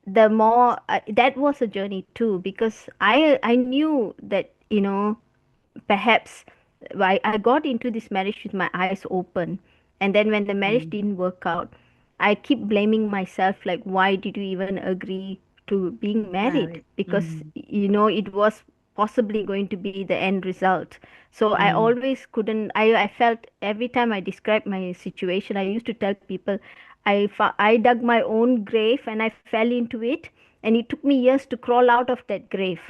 the more that was a journey too, because I knew that perhaps I got into this marriage with my eyes open. And then when the marriage mm. didn't work out, I keep blaming myself, like, why did you even agree to being married? Married. Because, Mm, it was possibly going to be the end result. So I mm, always couldn't, I felt every time I described my situation, I used to tell people I dug my own grave and I fell into it. And it took me years to crawl out of that grave,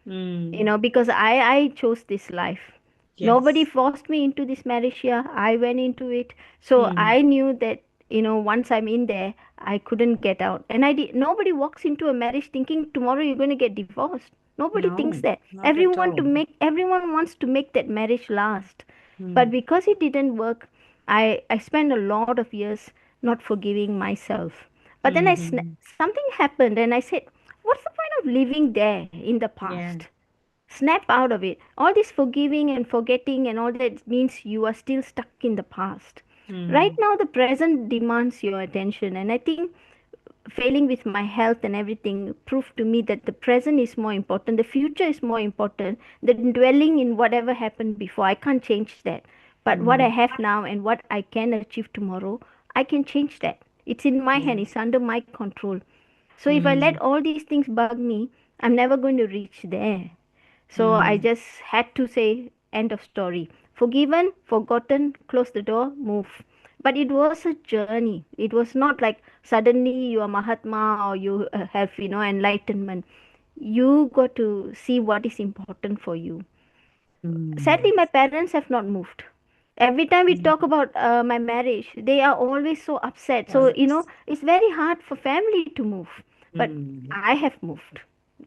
mm. because I chose this life. Nobody Yes. forced me into this marriage here. I went into it. So Mm. I knew that, once I'm in there, I couldn't get out. And nobody walks into a marriage thinking tomorrow you're going to get divorced. Nobody thinks No, that. not at all. Everyone wants to make that marriage last. But Mm, because it didn't work, I spent a lot of years not forgiving myself. But then mm-hmm. something happened and I said, what's the point of living there in the Yeah. past? Snap out of it. All this forgiving and forgetting and all that means you are still stuck in the past. Right Mm, now, the present demands your attention. And I think failing with my health and everything proved to me that the present is more important, the future is more important than dwelling in whatever happened before. I can't change that. But what I mm, have now and what I can achieve tomorrow, I can change that. It's in my hand, it's yes. under my control. So if I let Mm, all these things bug me, I'm never going to reach there. So I mm, just had to say, end of story. Forgiven, forgotten, close the door, move. But it was a journey. It was not like suddenly you are Mahatma or you have, enlightenment. You got to see what is important for you. Sadly, mm. my parents have not moved. Every time we Mm. talk about my marriage, they are always so upset. So, Yes. it's very hard for family to move. But Mm. I have moved.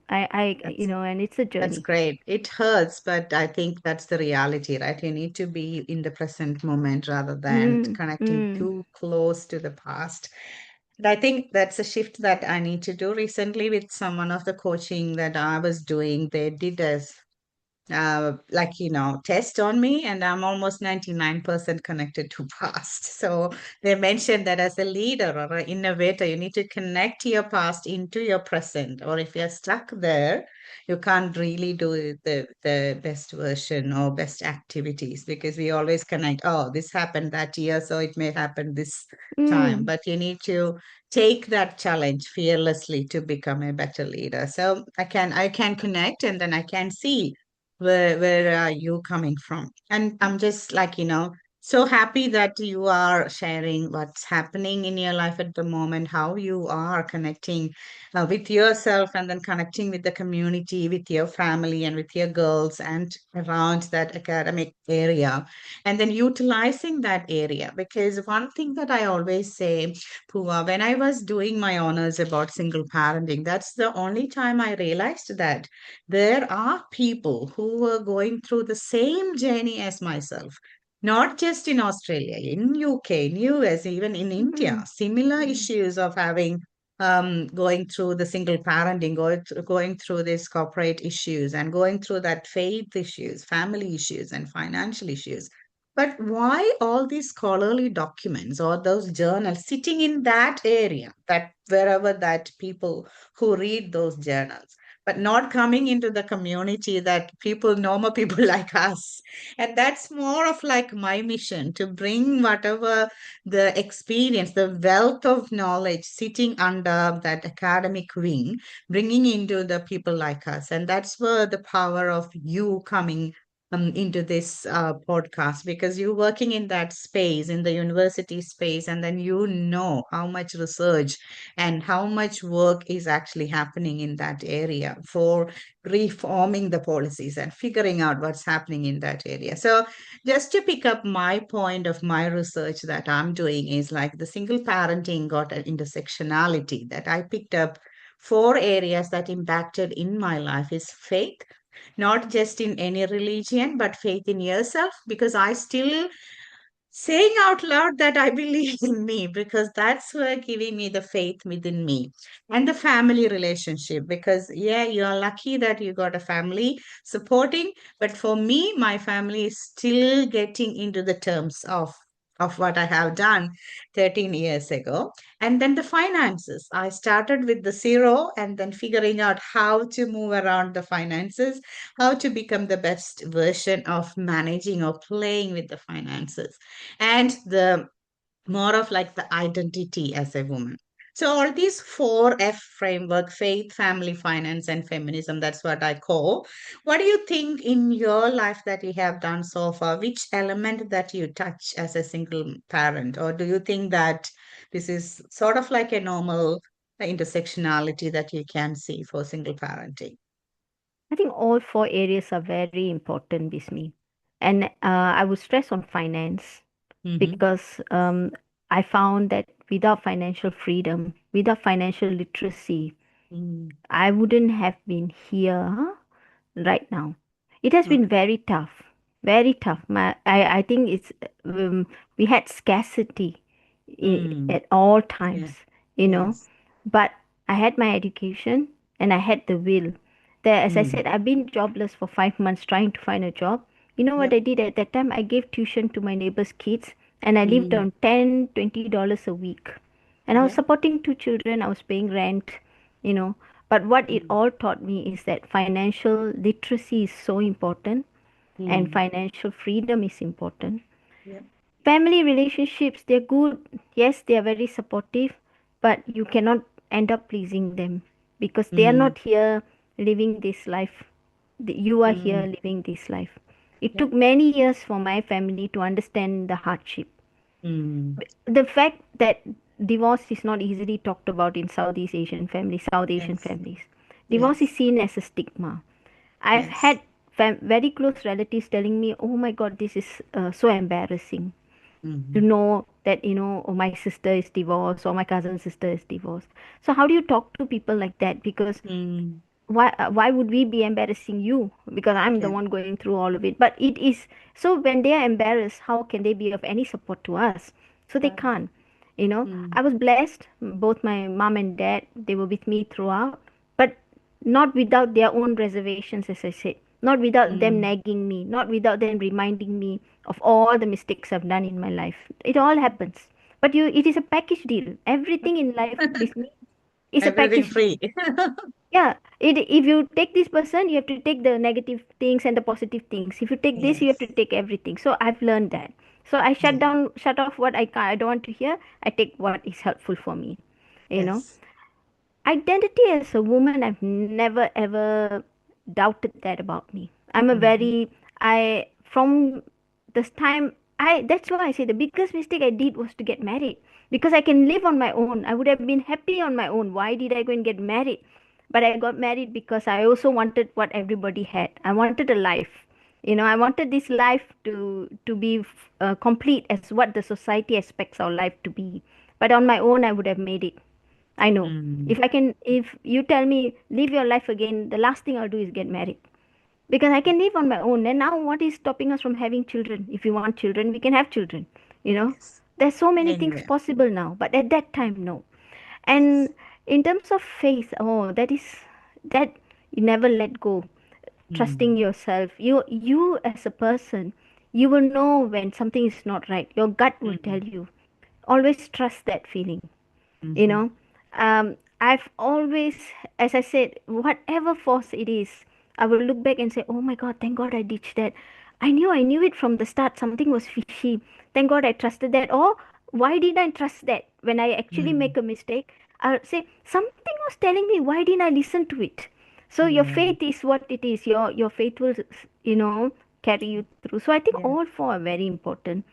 That's And it's a that's journey. great. It hurts, but I think that's the reality, right? You need to be in the present moment rather than Mm, connecting mm, too close to the past. And I think that's a shift that I need to do. Recently with someone of the coaching that I was doing, they did a like test on me, and I'm almost 99% connected to past. So they mentioned that as a leader or an innovator, you need to connect your past into your present, or if you're stuck there, you can't really do the best version or best activities, because we always connect, oh, this happened that year, so it may happen this time. mm, But you need to take that challenge fearlessly to become a better leader. So I can connect, and then I can see where are you coming from. And I'm just like, so happy that you are sharing what's happening in your life at the moment, how you are connecting with yourself, and then connecting with the community, with your family, and with your girls, and around that academic area, and then utilizing that area. Because one thing that I always say, Pua, when I was doing my honors about single parenting, that's the only time I realized that there are people who are going through the same journey as myself, not just in Australia, in UK, in US, even in India, mm, similar mm, issues of having going through the single parenting, going through these corporate issues, and going through that faith issues, family issues, and financial issues. But why all these scholarly documents or those journals sitting in that area, that wherever that people who read those journals? but not coming into the community that people, normal people like us. And that's more of like my mission, to bring whatever the experience, the wealth of knowledge sitting under that academic wing, bringing into the people like us. And that's where the power of you coming into this podcast, because you're working in that space, in the university space, and then you know how much research and how much work is actually happening in that area for reforming the policies and figuring out what's happening in that area. So, just to pick up my point of my research that I'm doing is like the single parenting got an intersectionality that I picked up. Four areas that impacted in my life is faith, not just in any religion, but faith in yourself, because I still saying out loud that I believe in me, because that's what giving me the faith within me. And the family relationship, because yeah, you are lucky that you got a family supporting, but for me, my family is still getting into the terms of what I have done 13 years ago. And then the finances. I started with the zero and then figuring out how to move around the finances, how to become the best version of managing or playing with the finances, and the more of like the identity as a woman. So all these four F framework: faith, family, finance, and feminism, that's what I call. What do you think in your life that you have done so far? Which element that you touch as a single parent? Or do you think that this is sort of like a normal intersectionality that you can see for single parenting? I think all four areas are very important with me. And I would stress on finance Mm-hmm. because I found that without financial freedom, without financial literacy, Mm. I wouldn't have been here right now. It has been Okay. very tough, very tough. I think we had scarcity Mm. at all Yeah. times, you know, Yes. but I had my education and I had the will. There, as I Mm. said, I've been jobless for 5 months trying to find a job. You know what I Yep. did at that time? I gave tuition to my neighbor's kids and I lived Mm. on $10, $20 a week. And I was Yeah. supporting two children, I was paying rent, you know. But what it Mm. all taught me is that financial literacy is so important and Mm. financial freedom is important. Yeah. Family relationships, they're good. Yes, they are very supportive, but you cannot end up pleasing them because they are Mm. not here living this life. You are here Mm. living this life. It Yeah. took many years for my family to understand the hardship. Mm. The fact that divorce is not easily talked about in South Asian Yes. families. Divorce is Yes. seen as a stigma. I've Yes. had very close relatives telling me, "Oh my God, this is so embarrassing to Mm. know that oh, my sister is divorced or my cousin's sister is divorced." So how do you talk to people like that? Because Mm. why would we be embarrassing you? Because I'm the Yeah. one going through all of it. But it is so when they are embarrassed, how can they be of any support to us? So they Correct. can't. Mm. I was blessed. Both my mom and dad, they were with me throughout, but not without their own reservations, as I said. Not without them Mm. nagging me, not without them reminding me of all the mistakes I've done in my life. It all happens. But it is a package deal. Everything in life with me is a Everything package deal. free. Yeah, if you take this person, you have to take the negative things and the positive things. If you take this, you have to Yes. take everything. So I've learned that. So I Yeah. shut off what I don't want to hear. I take what is helpful for me. You know, Yes. identity as a woman, I've never ever doubted that about me. I'm a Mm-hmm. very I from this time I that's why I say the biggest mistake I did was to get married because I can live on my own. I would have been happy on my own. Why did I go and get married? But I got married because I also wanted what everybody had. I wanted a life. I wanted this life to be complete as what the society expects our life to be. But on my own, I would have made it. I know. Mm. If you tell me live your life again, the last thing I'll do is get married because I can live on my own. And now, what is stopping us from having children? If we want children, we can have children. You know, Yes. there's so many things Anyway. possible now, but at that time, no. Yes. And in terms of faith, oh, that you never let go. Trusting Mm. yourself, you as a person, you will know when something is not right. Your gut will tell Mm. you. Always trust that feeling. you Mm-hmm. know um, I've always, as I said, whatever force it is, I will look back and say, oh my God, thank God I ditched that. I knew it from the start. Something was fishy. Thank God I trusted that. Or why did I trust that? When I actually Mm. make a mistake, I'll say, something was telling me, why didn't I listen to it? So your Yeah. faith is what it is. Your faith will, carry you through. So I think Yeah. all four are very important.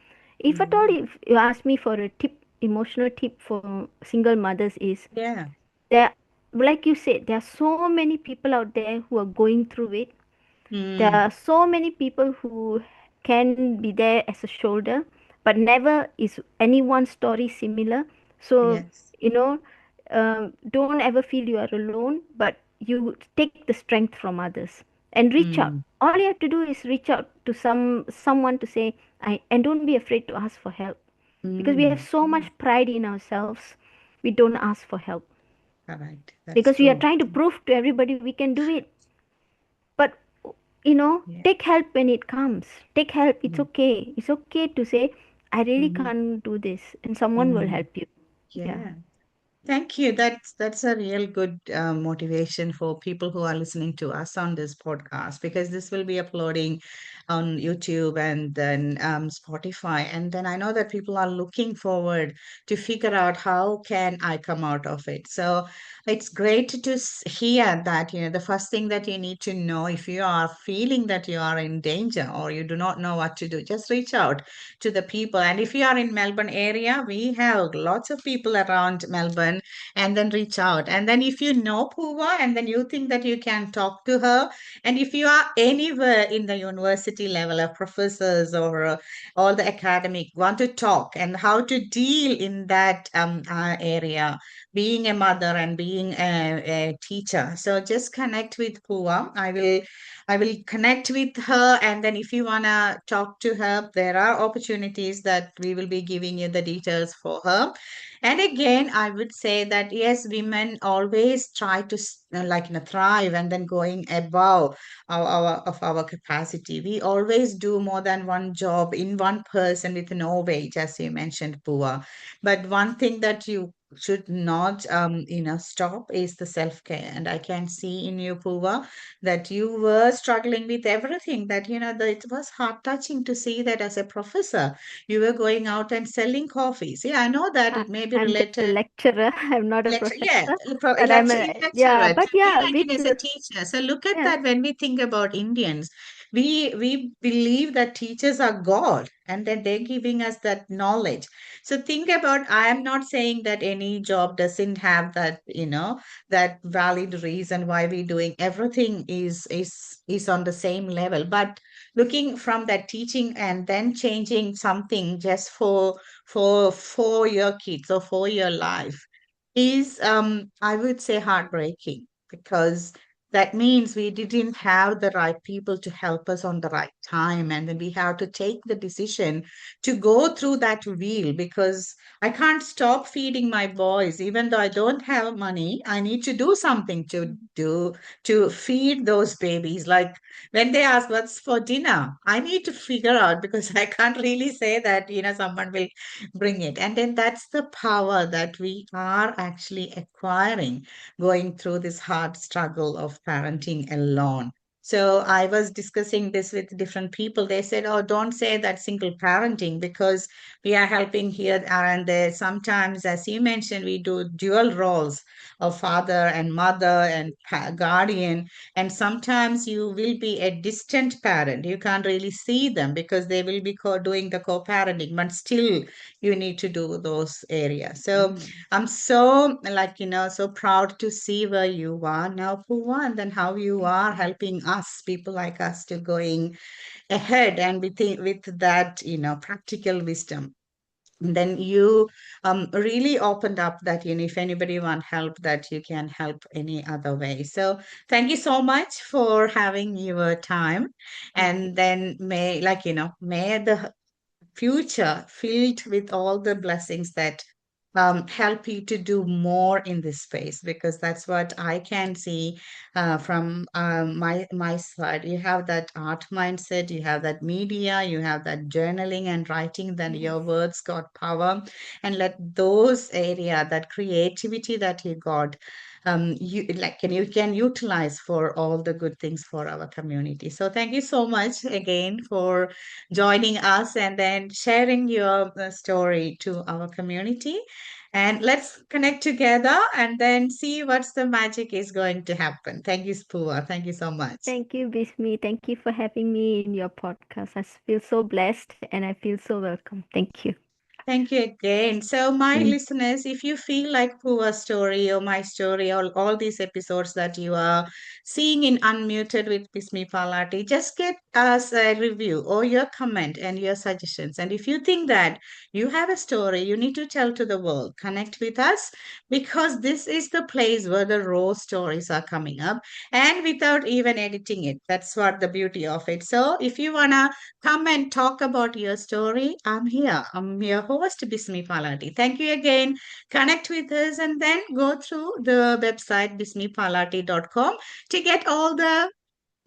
If at all, Yeah. if you ask me for a tip, emotional tip for single mothers is Yeah. there, like you said, there are so many people out there who are going through it. There Mm. are so many people who can be there as a shoulder, but never is anyone's story similar. So, Yes. you know, don't ever feel you are alone, but you take the strength from others and reach out. Mm. All you have to do is reach out to someone to say, and don't be afraid to ask for help, because we have Mm. so much pride in ourselves. We don't ask for help Correct. That's because we are true. trying to prove to everybody we can do it. But Yeah. take help when it comes. Take help. It's Mm. okay. It's okay to say, I really Mhm. can't do this, and someone will Mm. help you. Yeah. Yeah. Thank you. That's a real good motivation for people who are listening to us on this podcast, because this will be uploading on YouTube and then Spotify, and then I know that people are looking forward to figure out how can I come out of it. So it's great to hear that, the first thing that you need to know, if you are feeling that you are in danger or you do not know what to do, just reach out to the people. And if you are in Melbourne area, we have lots of people around Melbourne, and then reach out. And then if you know Puva and then you think that you can talk to her, and if you are anywhere in the university level of professors or all the academic want to talk and how to deal in that area, being a mother and being a teacher, so just connect with Puva. I will connect with her, and then if you want to talk to her, there are opportunities that we will be giving you the details for her. And again, I would say that yes, women always try to thrive and then going above our capacity. We always do more than one job in one person with no wage, as you mentioned, Pua. But one thing that you should not stop is the self-care. And I can see in you, Puva, that you were struggling with everything, that it was heart touching to see that as a professor you were going out and selling coffees. Yeah, I know that I, it may be I'm just a related. lecturer. I'm not a Yeah, professor, but yeah, lecturer, but to be yeah, like with as a teacher. So look at yeah, that. When we think about Indians, we believe that teachers are God, and that they're giving us that knowledge. So think about, I am not saying that any job doesn't have that, that valid reason why we doing everything is on the same level. But looking from that teaching and then changing something just for your kids or for your life is, I would say, heartbreaking, because that means we didn't have the right people to help us on the right time, and then we have to take the decision to go through that wheel, because I can't stop feeding my boys even though I don't have money. I need to do something to do to feed those babies. Like when they ask what's for dinner, I need to figure out, because I can't really say that someone will bring it. And then that's the power that we are actually acquiring going through this hard struggle of parenting alone. So I was discussing this with different people. They said, oh, don't say that single parenting, because we are helping here and there. Sometimes, as you mentioned, we do dual roles of father and mother and guardian. And sometimes you will be a distant parent. You can't really see them because they will be doing the co-parenting, but still you need to do those areas. So mm, I'm so so proud to see where you are now, Puva, and then how you thank are you. helping us, people like us, to going ahead and with that, practical wisdom. And then you really opened up that, if anybody want help, that you can help any other way. So thank you so much for having your time. Okay. And then may the future filled with all the blessings that help you to do more in this space, because that's what I can see from my side. You have that art mindset, you have that media, you have that journaling and writing. Then Yes. your words got power, and let those area, that creativity that you got, you can utilize for all the good things for our community. So thank you so much again for joining us and then sharing your story to our community. And let's connect together and then see what's the magic is going to happen. Thank you, Spua. Thank you so much. Thank you, Bismi. Thank you for having me in your podcast. I feel so blessed and I feel so welcome. Thank you. Thank you again. So, my Mm. listeners, if you feel like Puva's story or my story, or all these episodes that you are seeing in Unmuted with Bismi Palati, just get us a review or your comment and your suggestions. And if you think that you have a story you need to tell to the world, connect with us, because this is the place where the raw stories are coming up and without even editing it. That's what the beauty of it. So, if you want to come and talk about your story, I'm here. I'm your host, Bismi Palati. Thank you again. Connect with us and then go through the website bismipalati.com to get all the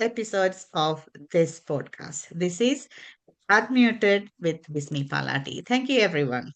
episodes of this podcast. This is Unmuted with Bismi Palati. Thank you, everyone.